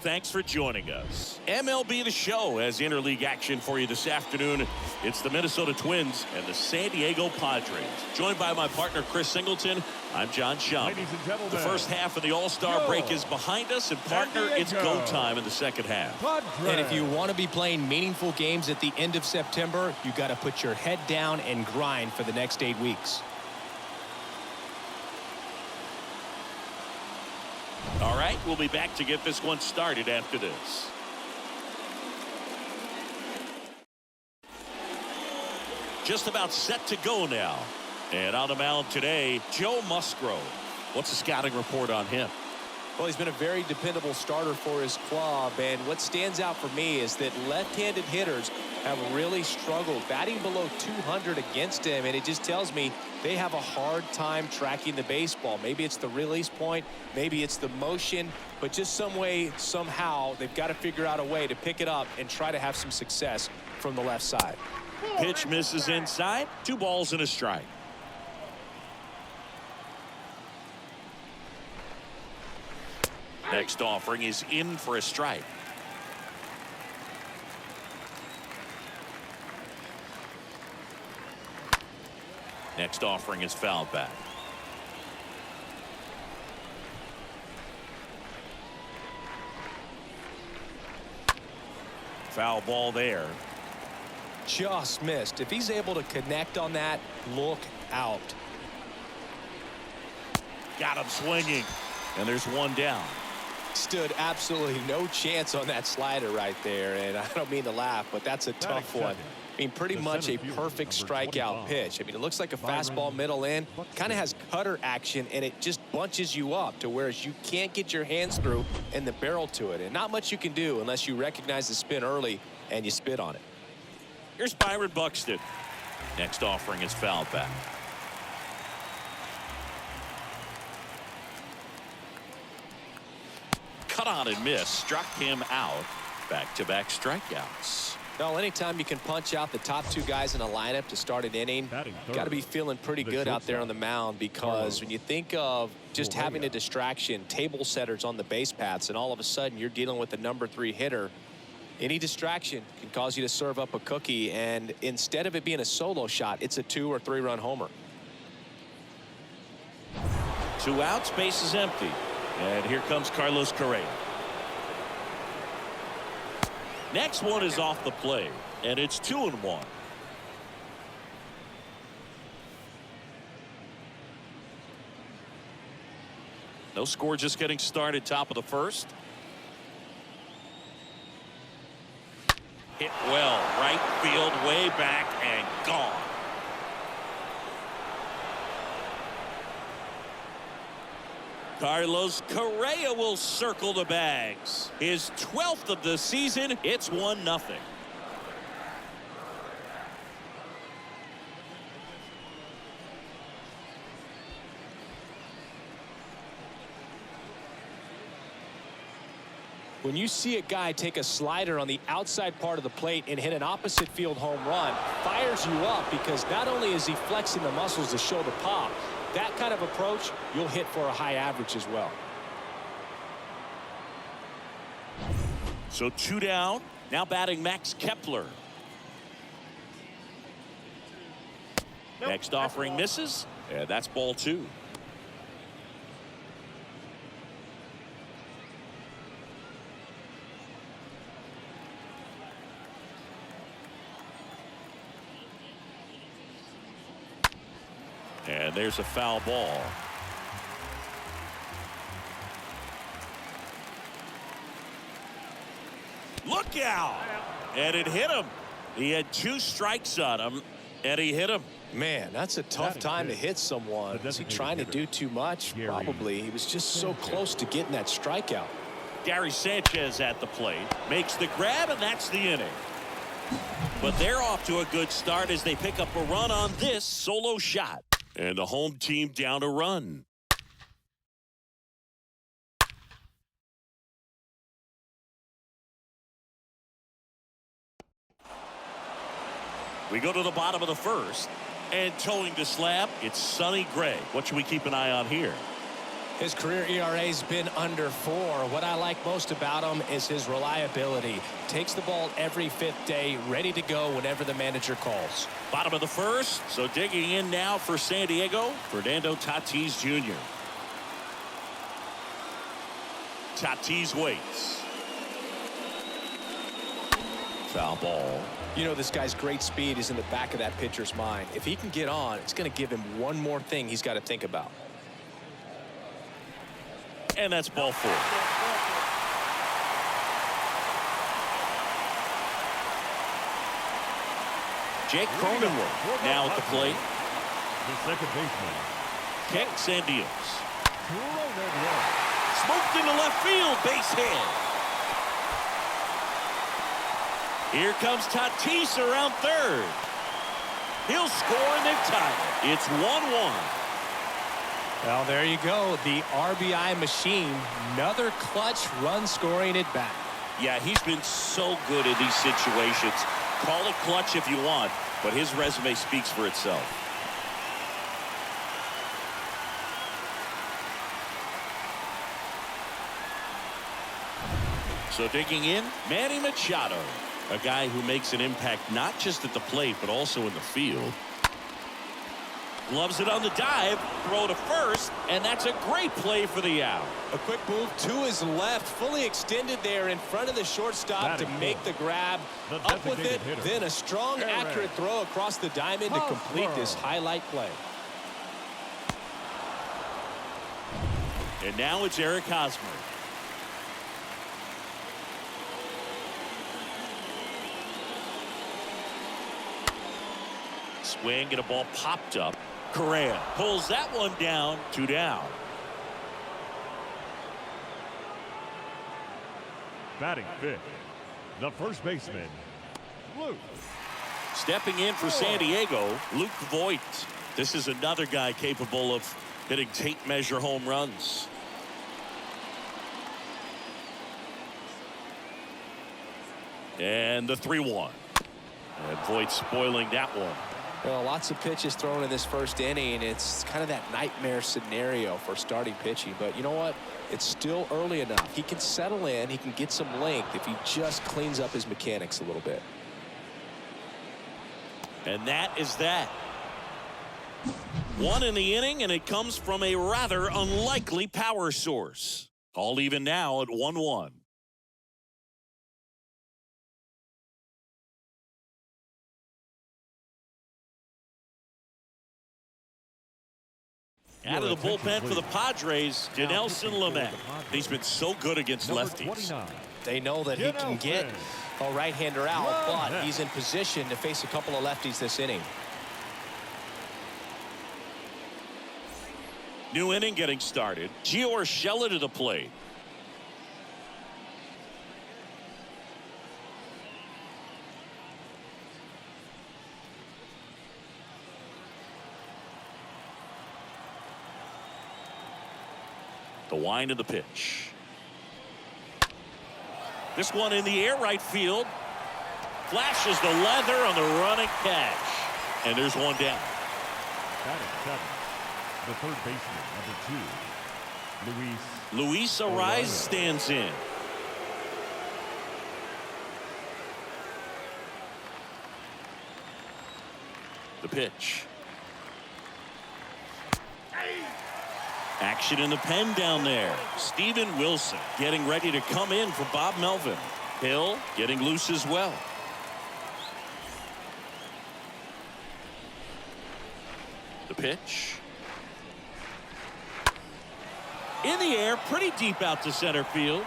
Thanks for joining us. MLB The Show has interleague action for you this afternoon. It's the Minnesota Twins and the San Diego Padres. Joined by my partner, Chris Singleton, I'm John Schaum. The first half of the All-Star break is behind us, and partner, it's go time in the second half. And if you want to be playing meaningful games at the end of September, you got to put your head down and grind for the next 8 weeks. All right, we'll be back to get this one started after this. Just about set to go now. And on the mound today, Joe Musgrove. What's the scouting report on him? Well, he's been a very dependable starter for his club, and what stands out for me is that left-handed hitters have really struggled batting below 200 against him, and it just tells me they have a hard time tracking the baseball. Maybe it's the release point, maybe it's the motion, but just some way, somehow, they've got to figure out a way to pick it up and try to have some success from the left side. Pitch misses inside, 2 balls and a strike. Next offering is in for a strike. Next offering is fouled back. Foul ball there. Just missed. If he's able to connect on that, look out. Got him swinging, and there's one down. Stood absolutely no chance on that slider right there, and I don't mean to laugh, but that's a tough one. I mean, pretty much a perfect strikeout pitch. I mean, it looks like a fastball middle in, kind of has cutter action, and it just bunches you up to where you can't get your hands through and the barrel to it, and not much you can do unless you recognize the spin early and you spit on it. Here's Byron Buxton. Next offering is fouled back. Cut on and miss, struck him out. Back-to-back strikeouts. Well, anytime you can punch out the top 2 guys in a lineup to start an inning, got to be feeling pretty good out there on the mound, because when you think of just having a distraction, table setters on the base paths, and all of a sudden you're dealing with the number 3 hitter, any distraction can cause you to serve up a cookie, and instead of it being a solo shot, it's a 2 or 3 run homer. 2 outs, base is empty. And here comes Carlos Correa. Next one is off the plate, and it's 2-1. No score, just getting started, top of the first. Hit well, right field, way back, and gone. Carlos Correa will circle the bags. His 12th of the season. It's 1-0. When you see a guy take a slider on the outside part of the plate and hit an opposite field home run, fires you up, because not only is he flexing the muscles to show the pop, that kind of approach, you'll hit for a high average as well. So 2 down. Now batting Max Kepler. Next offering misses. And that's ball 2. And there's a foul ball. Look out! And it hit him. He had 2 strikes on him, and he hit him. Man, that's a tough time to hit someone. Is he trying to do too much? Probably. He was just so close to getting that strikeout. Gary Sanchez at the plate. Makes the grab, and that's the inning. But they're off to a good start as they pick up a run on this solo shot. And the home team down a run. We go to the bottom of the first. And towing the slab, it's Sonny Gray. What should we keep an eye on here? His career ERA's been under 4. What I like most about him is his reliability. Takes the ball every 5th day, ready to go whenever the manager calls. Bottom of the first, so digging in now for San Diego, Fernando Tatis Jr. Tatis waits. Foul ball. You know, this guy's great speed is in the back of that pitcher's mind. If he can get on, it's going to give him one more thing he's got to think about. And that's ball 4. Jake Cronenworth now at the plate. The second baseman. Kicks and deals. Smoked into left field, base hit. Here comes Tatis around third. He'll score and they've tied it. It's 1-1. Well, there you go. The RBI machine. Another clutch run scoring at bat. Yeah, he's been so good in these situations. Call it clutch if you want, but his resume speaks for itself. So digging in, Manny Machado, a guy who makes an impact not just at the plate, but also in the field. Loves it on the dive, throw to first, and that's a great play for the out. A quick move to his left, fully extended there in front of the shortstop to make the grab. Up with it, then a strong, accurate throw across the diamond to complete this highlight play. And now it's Eric Hosmer. Swing and a ball popped up. Correa pulls that one down. 2 down. Batting fifth, the first baseman, Luke. Stepping in for San Diego, Luke Voit. This is another guy capable of hitting tape measure home runs. And the 3-1. And Voit spoiling that one. Well, lots of pitches thrown in this first inning. It's kind of that nightmare scenario for starting pitching. But you know what? It's still early enough. He can settle in. He can get some length if he just cleans up his mechanics a little bit. And that is that. 1 in the inning, and it comes from a rather unlikely power source. All even now at 1-1. Out of the bullpen for the Padres, Dinelson Lamet. He's been so good against lefties. They know that he can get a right-hander out, but he's in position to face a couple of lefties this inning. New inning getting started. Gio Urshela to the plate. The wind of the pitch. This one in the air, right field. Flashes the leather on the running catch. And there's one down. Batting seventh, the third baseman, number 2, Luis Arraez stands in. The pitch. Action in the pen down there. Steven Wilson getting ready to come in for Bob Melvin. Hill getting loose as well. The pitch. In the air, pretty deep out to center field.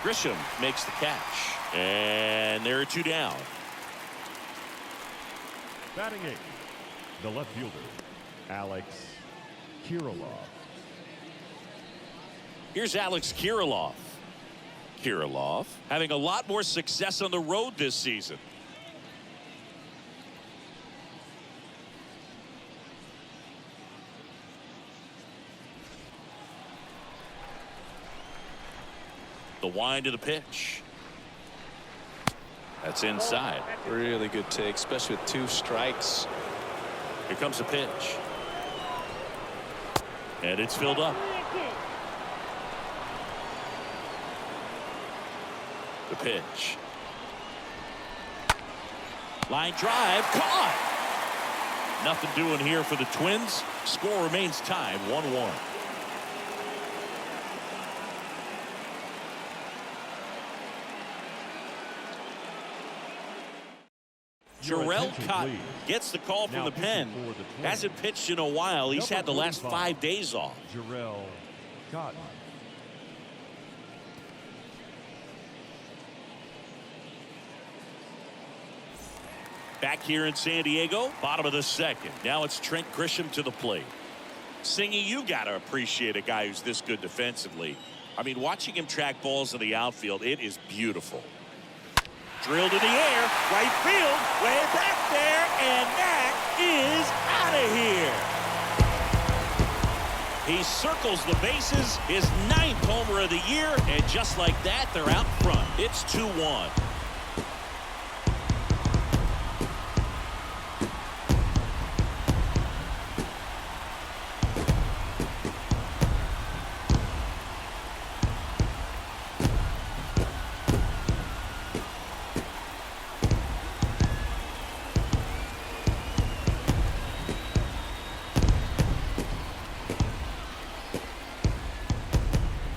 Grisham makes the catch. And there are 2 down. Batting eighth, the left fielder, Alex Kirilloff. Here's Alex Kirilloff. Kirilloff having a lot more success on the road this season. The wind of the pitch. That's inside. Really good take, especially with 2 strikes. Here comes the pitch. And it's filled up. The pitch. Line drive, caught. Nothing doing here for the Twins. Score remains tied 1-1. Jarrell Cotton gets the call from the pen. Hasn't pitched in a while. He's had the last 5 days off. Jarrell Cotton. Back here in San Diego, bottom of the second. Now it's Trent Grisham to the plate. Singy, you got to appreciate a guy who's this good defensively. I mean, watching him track balls in the outfield, it is beautiful. Drilled in the air, right field, way back there, and that is out of here. He circles the bases, his 9th homer of the year, and just like that, they're out front. It's 2-1.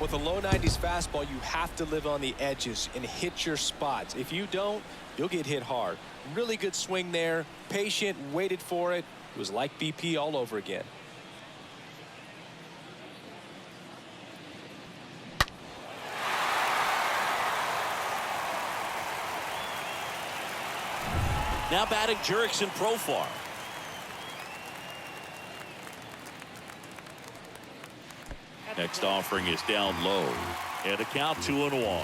With a low 90s fastball, you have to live on the edges and hit your spots. If you don't, you'll get hit hard. Really good swing there. Patient, waited for it. It was like BP all over again. Now batting Jurickson Profar. Next offering is down low. And the count 2-1.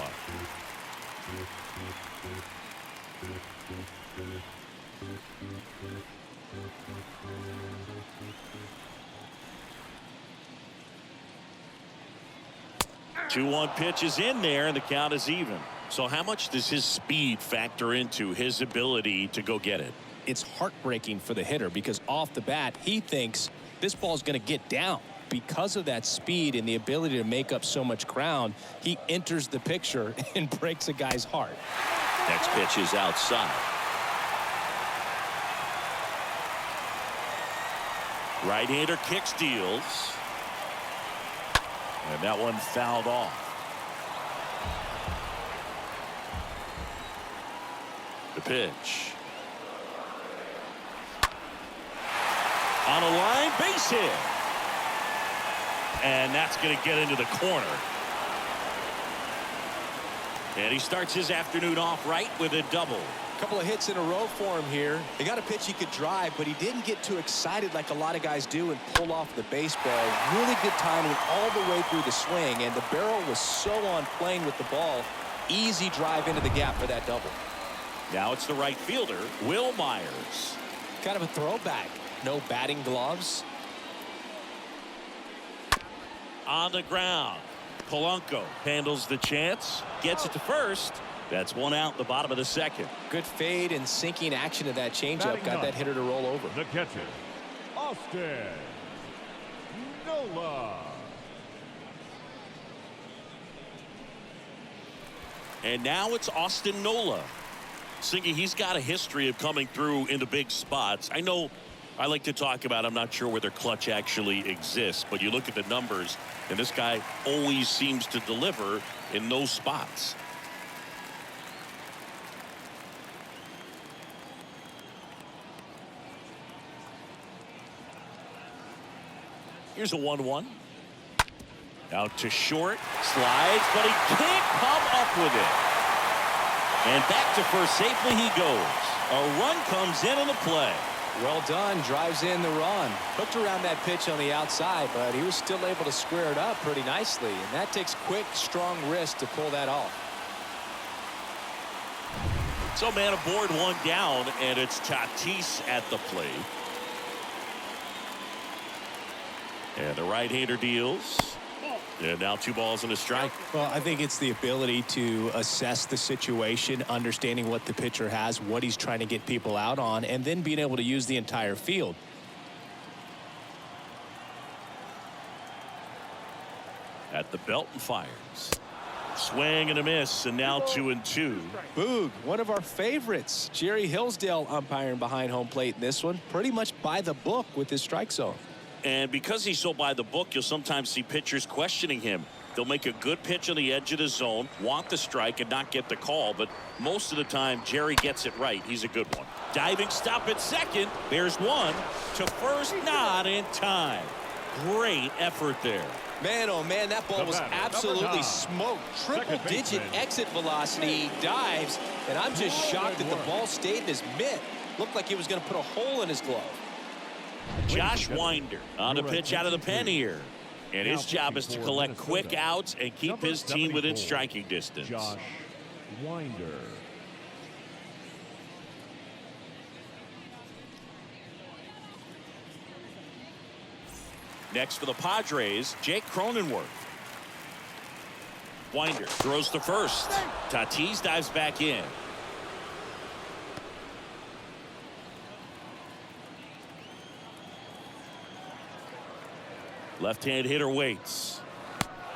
Two-one pitch is in there, and the count is even. So how much does his speed factor into his ability to go get it? It's heartbreaking for the hitter because off the bat, he thinks this ball's going to get down. Because of that speed and the ability to make up so much ground, he enters the picture and breaks a guy's heart. Next pitch is outside. Right-hander kicks, deals. And that one fouled off. The pitch. On a line, base hit. And that's going to get into the corner. And he starts his afternoon off right with a double. Couple of hits in a row for him here. They got a pitch he could drive, but he didn't get too excited like a lot of guys do and pull off the baseball. Really good timing all the way through the swing, and the barrel was so on plane with the ball. Easy drive into the gap for that double. Now it's the right fielder, Will Myers. Kind of a throwback. No batting gloves. On the ground. Polanco handles the chance, gets it to first. That's one out in the bottom of the second. Good fade and sinking action of that changeup. Got that hitter to roll over. The catcher, Austin Nola. And now it's Austin Nola. Singy, he's got a history of coming through into big spots. I know I like to talk about, I'm not sure whether clutch actually exists, but you look at the numbers, and this guy always seems to deliver in those spots. Here's a 1-1. Out to short, slides, but he can't come up with it. And back to first safely he goes. A run comes in the play. Well done. Drives in the run. Hooked around that pitch on the outside, but he was still able to square it up pretty nicely. And that takes quick, strong wrist to pull that off. So man aboard, one down, and it's Tatis at the plate. And the right-hander deals. And now 2 balls and a strike. Well, I think it's the ability to assess the situation, understanding what the pitcher has, what he's trying to get people out on, and then being able to use the entire field. At the belt and fires. Swing and a miss, and now 2-2. Boog, one of our favorites. Jerry Hillsdale umpiring behind home plate in this one. Pretty much by the book with his strike zone. And because he's so by the book, you'll sometimes see pitchers questioning him. They'll make a good pitch on the edge of the zone, want the strike, and not get the call. But most of the time, Jerry gets it right. He's a good one. Diving stop at second. There's one. To first, not in time. Great effort there. Man, oh man, that ball was absolutely smoked. Triple-digit exit velocity. He dives, and I'm just shocked that the ball stayed in his mitt. Looked like he was going to put a hole in his glove. Josh Winder on the pitch out of the pen here. And his job is to collect quick outs and keep his team within striking distance. Josh Winder. Next for the Padres, Jake Cronenworth. Winder throws to first. Tatis dives back in. Left-hand hitter waits.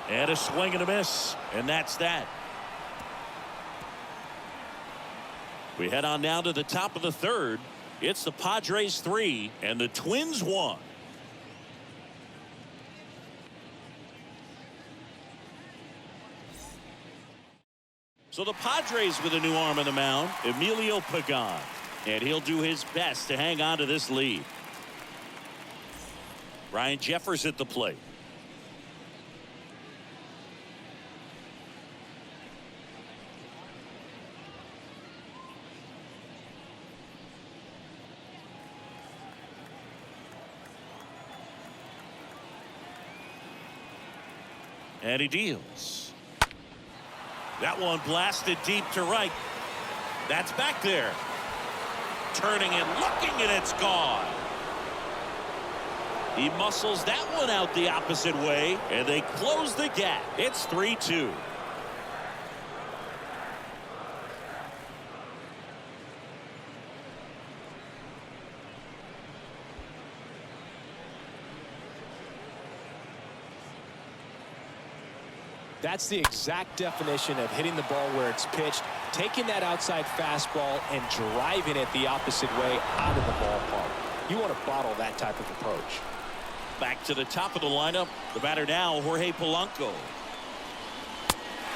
And a swing and a miss. And that's that. We head on now to the top of the third. It's the Padres 3 and the Twins 1. So the Padres with a new arm on the mound, Emilio Pagan. And he'll do his best to hang on to this lead. Ryan Jeffers at the plate. And he deals. That one blasted deep to right. That's back there. Turning and looking, and it's gone. He muscles that one out the opposite way, and they close the gap. It's 3-2. That's the exact definition of hitting the ball where it's pitched, taking that outside fastball and driving it the opposite way out of the ballpark. You want to bottle that type of approach. Back to the top of the lineup. The batter now, Jorge Polanco.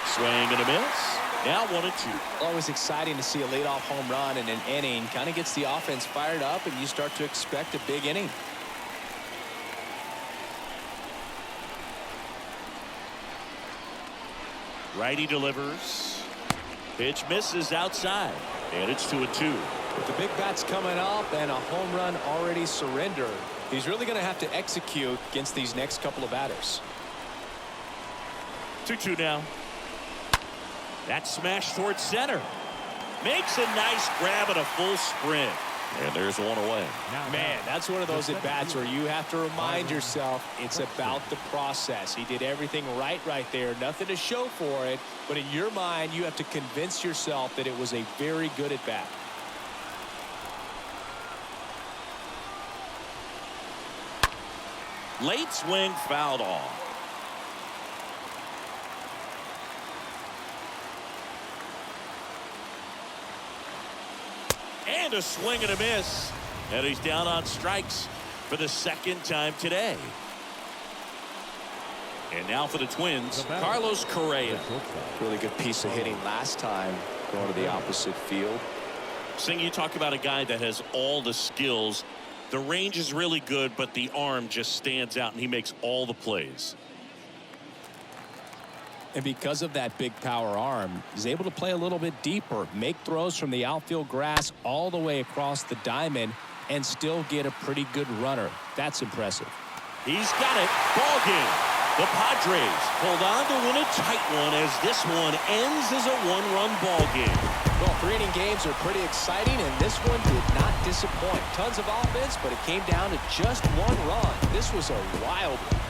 Swing and a miss. Now 1-2. Always exciting to see a leadoff home run in an inning. Kind of gets the offense fired up, and you start to expect a big inning. Righty delivers. Pitch misses outside. And it's 2-2. With the big bats coming up and a home run already surrendered, he's really going to have to execute against these next couple of batters. 2-2 now. That smash towards center. Makes a nice grab at a full sprint. And there's one away. Man, that's one of those at-bats where you have to remind yourself it's about the process. He did everything right there. Nothing to show for it. But in your mind, you have to convince yourself that it was a very good at-bat. Late swing fouled off. And a swing and a miss. And he's down on strikes for the second time today. And now for the Twins, Carlos Correa. Really good piece of hitting last time going to the opposite field. Sing, you talk about a guy that has all the skills. The range is really good, but the arm just stands out, and he makes all the plays. And because of that big power arm, he's able to play a little bit deeper, make throws from the outfield grass all the way across the diamond, and still get a pretty good runner. That's impressive. He's got it. Ball game. The Padres hold on to win a tight one as this one ends as a one-run ball game. Well, 3-inning games are pretty exciting, and this one did not disappoint. Tons of offense, but it came down to just one run. This was a wild one.